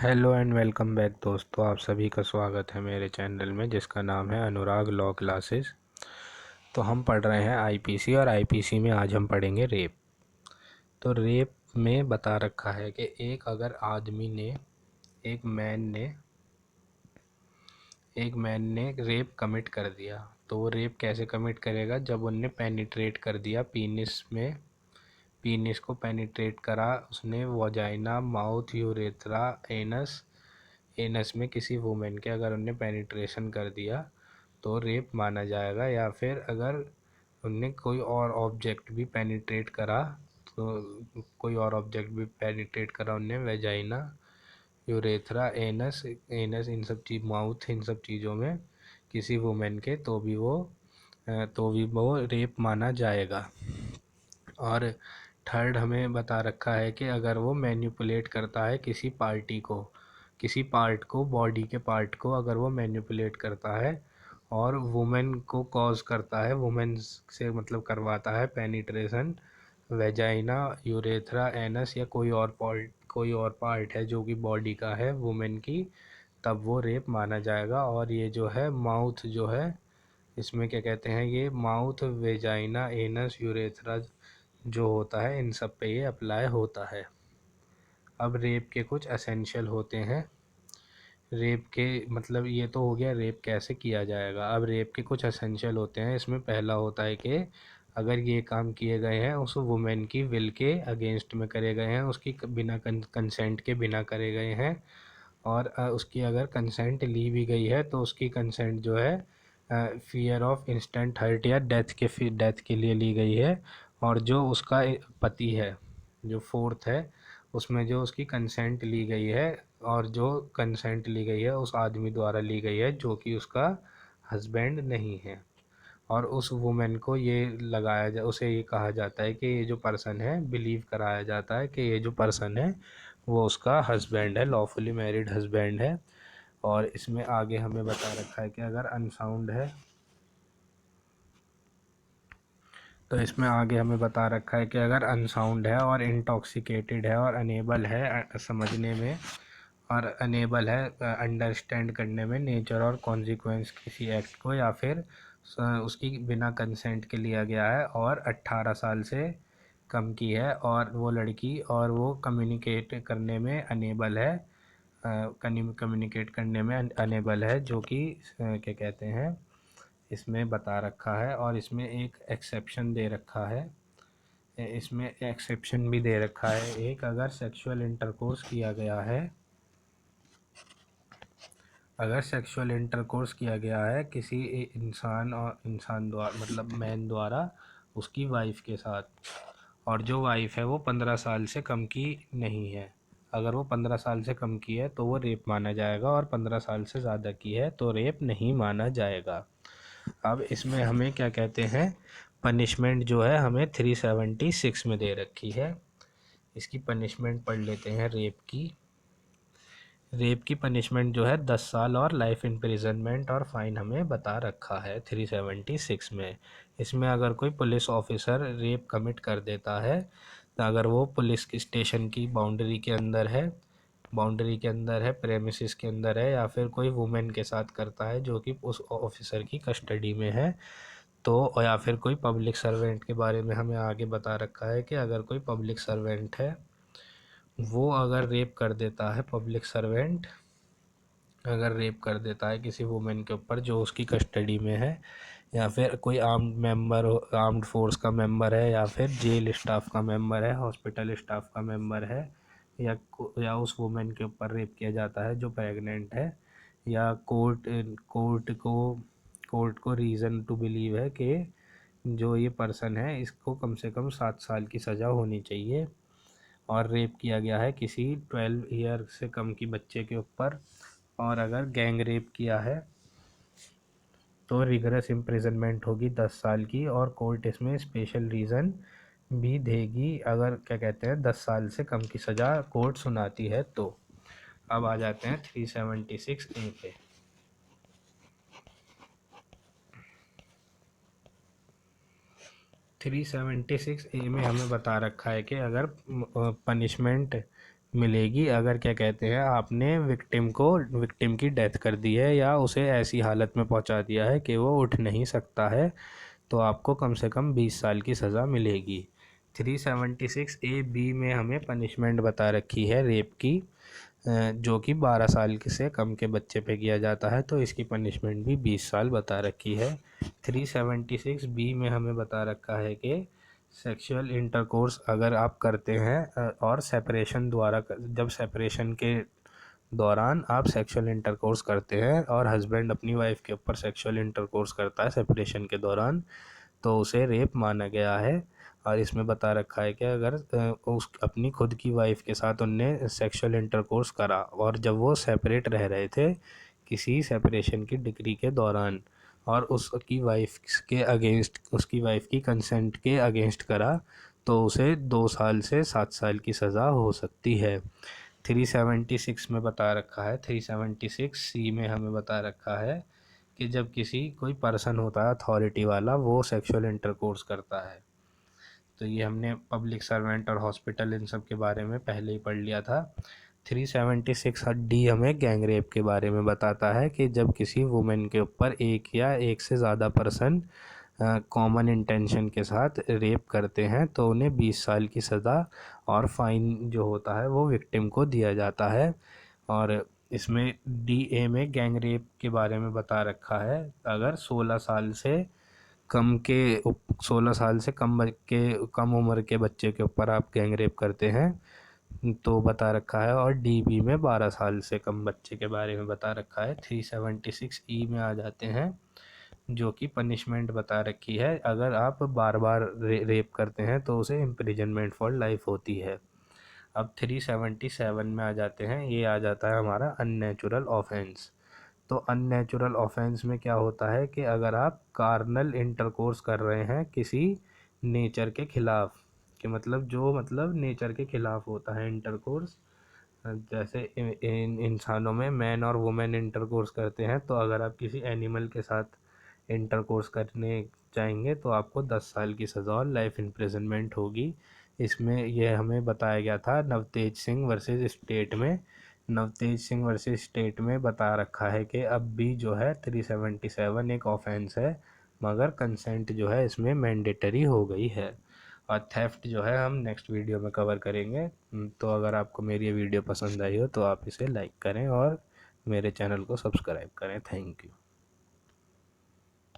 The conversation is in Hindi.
हेलो एंड वेलकम बैक दोस्तों, आप सभी का स्वागत है मेरे चैनल में जिसका नाम है अनुराग लॉ क्लासेस। तो हम पढ़ रहे हैं आईपीसी और आईपीसी में आज हम पढ़ेंगे रेप। तो रेप में बता रखा है कि अगर आदमी ने एक मैन ने रेप कमिट कर दिया, तो वो रेप कैसे कमिट करेगा? जब उनने पेनिट्रेट कर दिया पीनिस को पेनिट्रेट करा उसने, vagina, mouth, urethra, anus anus में किसी वुमेन के अगर उनने पेनिट्रेशन कर दिया तो रेप माना जाएगा। या फिर अगर उनने कोई और ऑब्जेक्ट भी पेनिट्रेट करा, तो कोई और ऑब्जेक्ट भी पेनिट्रेट करा उनने, वेजाइना, यूरेथ्रा, एनस इन सब चीज, माउथ, इन सब चीज़ों में किसी वुमेन के, तो भी वो रेप माना जाएगा। और थर्ड हमें बता रखा है कि अगर वो मैनिपुलेट करता है किसी पार्ट को, बॉडी के पार्ट को अगर वो मैनिपुलेट करता है और वुमेन को कॉज करता है, वुमेन से मतलब करवाता है पेनिट्रेशन, वेजाइना, यूरेथ्रा, एनस या कोई और पार्ट है जो कि बॉडी का है वुमेन की, तब वो रेप माना जाएगा। और ये जो है माउथ जो है, इसमें क्या कहते हैं, ये माउथ, वेजाइना, एनस, यूरेथ्रा जो होता है इन सब पे ये अप्लाई होता है। अब रेप के कुछ एसेंशियल होते हैं। रेप के मतलब ये तो हो गया रेप कैसे किया जाएगा। अब रेप के कुछ एसेंशियल होते हैं। इसमें पहला होता है कि अगर ये काम किए गए हैं उस वुमेन की विल के अगेंस्ट में करे गए हैं, उसकी बिना कंसेंट के बिना करे गए हैं, और उसकी अगर कंसेंट ली भी गई है तो उसकी कंसेंट जो है फियर ऑफ इंस्टेंट हर्ट या डेथ के लिए ली गई है। और जो उसका पति है, जो फोर्थ है, उसमें जो उसकी कंसेंट ली गई है, और जो कंसेंट ली गई है उस आदमी द्वारा ली गई है जो कि उसका हस्बैंड नहीं है। और उस वुमेन को उसे ये कहा जाता है कि ये जो पर्सन है, बिलीव कराया जाता है कि ये जो पर्सन है वो उसका हस्बैंड है, लॉफुली मैरिड हस्बैंड है। और इसमें आगे हमें बता रखा है कि अगर अनसाउंड है, तो इसमें आगे हमें बता रखा है कि अगर अनसाउंड है और इंटॉक्सिकेटेड है और अनेबल है समझने में, और अनेबल है अंडरस्टैंड करने में नेचर और कॉन्सिक्वेंस किसी एक्ट को, या फिर उसकी बिना कंसेंट के लिया गया है और 18 साल से कम की है और वो लड़की, और वो कम्युनिकेट करने में अनेबल है, कम्युनिकेट करने में अनेबल है, जो कि क्या कहते हैं, इसमें बता रखा है। और इसमें एक एक्सेप्शन दे रखा है, इसमें एक्सेप्शन भी दे रखा है एक, अगर सेक्सुअल इंटरकोर्स किया गया है, अगर सेक्सुअल इंटरकोर्स किया गया है किसी इंसान द्वारा, मतलब मैन द्वारा उसकी वाइफ के साथ, और जो वाइफ है वो 15 साल से कम की नहीं है। अगर वो 15 साल से कम की है तो वो रेप माना जाएगा, और 15 साल से ज़्यादा की है तो रेप नहीं माना जाएगा। अब इसमें हमें क्या कहते हैं, पनिशमेंट जो है हमें 376 में दे रखी है। इसकी पनिशमेंट पढ़ लेते हैं। रेप की पनिशमेंट जो है 10 साल और लाइफ इम्प्रिजनमेंट और फाइन हमें बता रखा है 376 में। इसमें अगर कोई पुलिस ऑफिसर रेप कमिट कर देता है, तो अगर वो पुलिस की स्टेशन की बाउंड्री के अंदर है, प्रेमिसेस के अंदर है, या फिर कोई वुमेन के साथ करता है जो कि उस ऑफिसर की कस्टडी में है, तो या फिर कोई पब्लिक सर्वेंट के बारे में हमें आगे बता रखा है कि अगर कोई पब्लिक सर्वेंट है, वो अगर रेप कर देता है, पब्लिक सर्वेंट अगर रेप कर देता है किसी वुमेन के ऊपर जो उसकी कस्टडी में है, या फिर कोई आर्म्ड फोर्स का मेंबर है, या फिर जेल स्टाफ का मेंबर है, हॉस्पिटल स्टाफ का मेंबर है, या उस वुमेन के ऊपर रेप किया जाता है जो प्रेग्नेंट है, या कोर्ट को रीज़न टू बिलीव है कि जो ये पर्सन है इसको कम से कम 7 साल की सज़ा होनी चाहिए, और रेप किया गया है किसी 12 ईयर से कम की बच्चे के ऊपर, और अगर गैंग रेप किया है तो रिगरस इम्प्रिजनमेंट होगी 10 साल की, और कोर्ट इसमें स्पेशल रीज़न भी देगी अगर क्या कहते हैं 10 साल से कम की सज़ा कोर्ट सुनाती है तो। अब आ जाते हैं 376A पे। 376A में हमें बता रखा है कि अगर पनिशमेंट मिलेगी अगर क्या कहते हैं आपने विक्टिम की डेथ कर दी है या उसे ऐसी हालत में पहुंचा दिया है कि वो उठ नहीं सकता है, तो आपको कम से कम 20 साल की सज़ा मिलेगी। 376A(b) में हमें पनिशमेंट बता रखी है रेप की, जो कि 12 साल से कम के बच्चे पे किया जाता है, तो इसकी पनिशमेंट भी 20 साल बता रखी है। 376B में हमें बता रखा है कि सेक्सुअल इंटरकोर्स अगर आप करते हैं और सेपरेशन द्वारा जब सेपरेशन के दौरान आप सेक्सुअल इंटरकोर्स करते हैं और हस्बैंड अपनी वाइफ के ऊपर सेक्सुअल इंटरकोर्स करता है सेपरेशन के दौरान, तो उसे रेप माना गया है। और इसमें बता रखा है कि अगर उस अपनी खुद की वाइफ के साथ उनने सेक्सुअल इंटरकोर्स करा और जब वो सेपरेट रह रहे थे किसी सेपरेशन की डिक्री के दौरान और उसकी वाइफ के अगेंस्ट उसकी वाइफ की कंसेंट के अगेंस्ट करा, तो उसे 2 साल से 7 साल की सज़ा हो सकती है। 376 में बता रखा है, 376C में हमें बता रखा है कि जब कोई पर्सन होता है अथॉरिटी वाला वो सेक्सुअल इंटरकोर्स करता है, तो ये हमने पब्लिक सर्वेंट और हॉस्पिटल इन सब के बारे में पहले ही पढ़ लिया था। 376D हमें गैंग रेप के बारे में बताता है कि जब किसी वुमेन के ऊपर एक या एक से ज़्यादा पर्सन कॉमन इंटेंशन के साथ रेप करते हैं तो उन्हें 20 साल की सज़ा और फाइन जो होता है वो विक्टिम को दिया जाता है। और इसमें DA में गैंग रेप के बारे में बता रखा है, अगर 16 साल से कम उम्र के बच्चे के ऊपर आप गैंग रेप करते हैं तो बता रखा है। और DB में 12 साल से कम बच्चे के बारे में बता रखा है। 376E में आ जाते हैं, जो कि पनिशमेंट बता रखी है, अगर आप बार बार रेप करते हैं तो उसे इम्प्रिजनमेंट फॉर लाइफ होती है। अब 377 में आ जाते हैं, ये आ जाता है हमारा अननेचुरल ऑफेंस। तो अननेचुरल ऑफेंस में क्या होता है कि अगर आप कार्नल इंटरकोर्स कर रहे हैं किसी नेचर के खिलाफ, कि मतलब नेचर के खिलाफ होता है इंटरकोर्स, जैसे इन इंसानों में मैन और वुमेन इंटरकोर्स करते हैं, तो अगर आप किसी एनिमल के साथ इंटरकोर्स करने जाएंगे तो आपको 10 साल की सज़ा और लाइफ इम्प्रिजनमेंट होगी। इसमें यह हमें बताया गया था नवतेज सिंह वर्सेस स्टेट में। नवतेज सिंह वर्सेस स्टेट में बता रखा है कि अब भी जो है 377 एक ऑफेंस है, मगर कंसेंट जो है इसमें मैंडेटरी हो गई है। और थेफ्ट जो है हम नेक्स्ट वीडियो में कवर करेंगे। तो अगर आपको मेरी ये वीडियो पसंद आई हो तो आप इसे लाइक करें और मेरे चैनल को सब्सक्राइब करें। Thank you.